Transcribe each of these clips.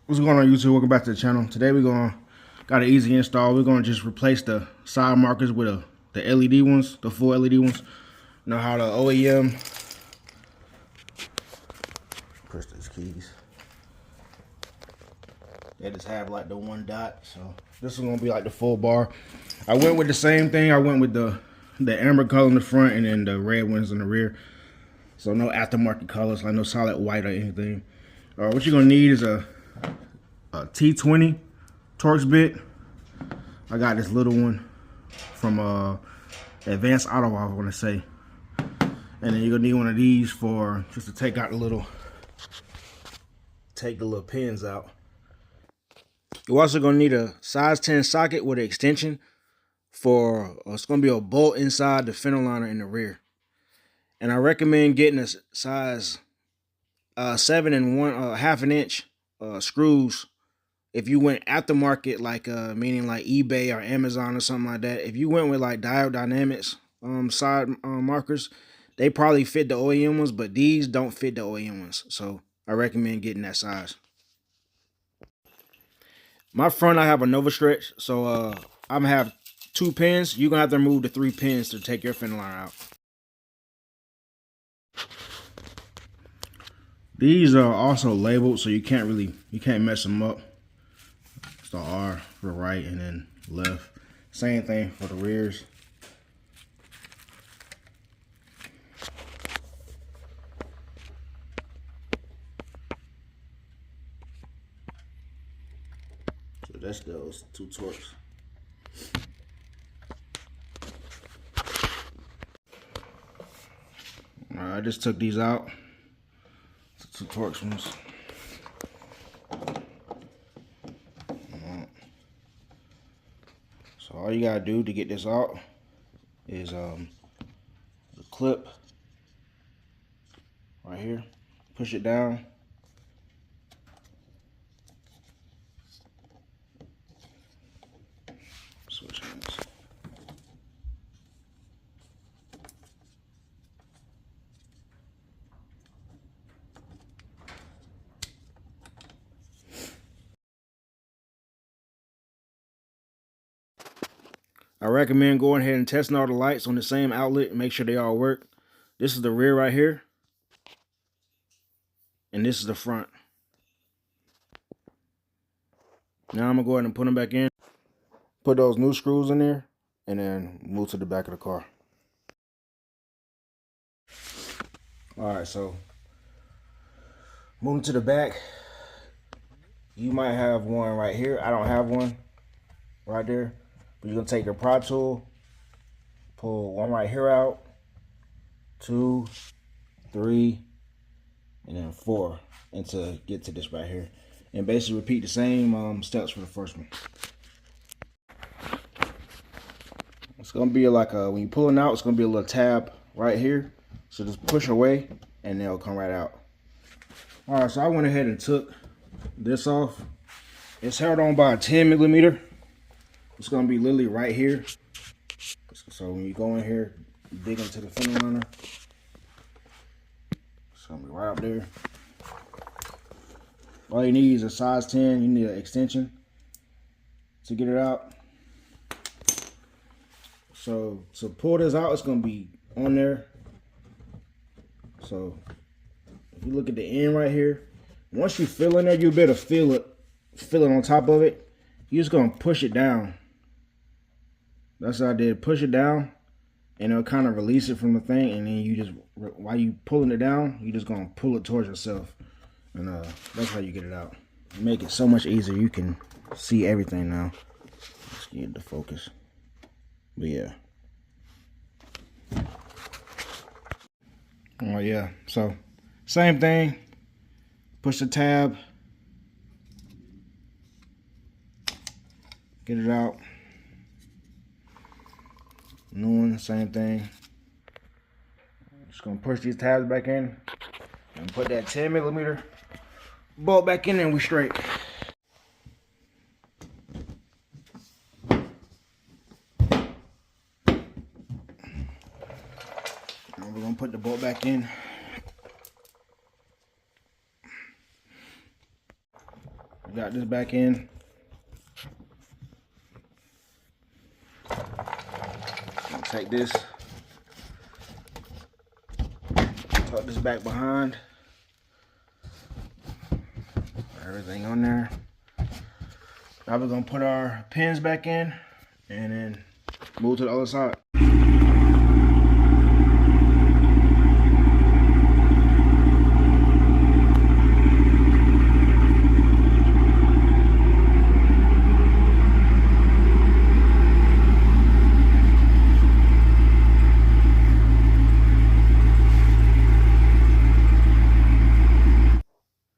What's going on, YouTube? Welcome back to the channel. Today got an easy install. We're gonna just replace the side markers with the LED ones, the full LED ones. You know how the OEM press these keys. They just have like the one dot. So this is gonna be like the full bar. I went with the same thing. I went with the amber color in the front and then the red ones in the rear. So no aftermarket colors, like no solid white or anything. What you're gonna need is a T20 Torx bit. I got this little one from Advanced Auto, I want to say. And then you're gonna need one of these for just to take out the little pins out. You're also gonna need a size 10 socket with an extension for it's gonna be a bolt inside the fender liner in the rear. And I recommend getting a size 7 and 1/2 inch screws. If you went aftermarket, like meaning like eBay or Amazon or something like that, if you went with like Diode Dynamics side markers, they probably fit the OEM ones, but these don't fit the OEM ones. So I recommend getting that size. My front, I have a Nova Stretch, so I'm gonna have 2 pins. You're gonna have to remove the 3 pins to take your fender liner out. These are also labeled, so you can't mess them up. It's the R for the right and then left. Same thing for the rears. So that's those 2 Torx. I just took these out. 2 Torx ones. So all you gotta do to get this out is the clip right here. Push it down. Switch hands. I recommend going ahead and testing all the lights on the same outlet and make sure they all work. This is the rear right here. And this is the front. Now I'm gonna go ahead and put them back in. Put those new screws in there and then move to the back of the car. Alright, so moving to the back. You might have one right here. I don't have one right there. But you're gonna take your pry tool, pull one right here out, 2, 3, and then 4, and to get to this right here. And basically repeat the same steps for the first one. It's gonna be like when you're pulling out, it's gonna be a little tab right here. So just push away and they'll come right out. All right, so I went ahead and took this off. It's held on by a 10mm. It's gonna be literally right here. So when you go in here, you dig into the fender liner. It's gonna be right up there. All you need is a size 10. You need an extension to get it out. So to pull this out, it's gonna be on there. So if you look at the end right here, once you fill in there, you'll be able to feel it on top of it. You're just gonna push it down. That's what I did. Push it down, and it'll kind of release it from the thing. And then you just, while you pulling it down, you just gonna pull it towards yourself, and that's how you get it out. Make it so much easier. You can see everything now. Let's get the focus. But yeah. Oh yeah. So same thing. Push the tab. Get it out. New one, same thing. Just gonna push these tabs back in and put that 10mm bolt back in, and we straight. Now we're gonna put the bolt back in. Got this back in. Take this, tuck this back behind. Everything on there. Now we're gonna put our pins back in and then move to the other side.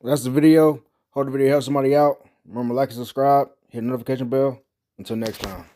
That's the video. Hope the video helps somebody out. Remember, like and subscribe. Hit the notification bell. Until next time.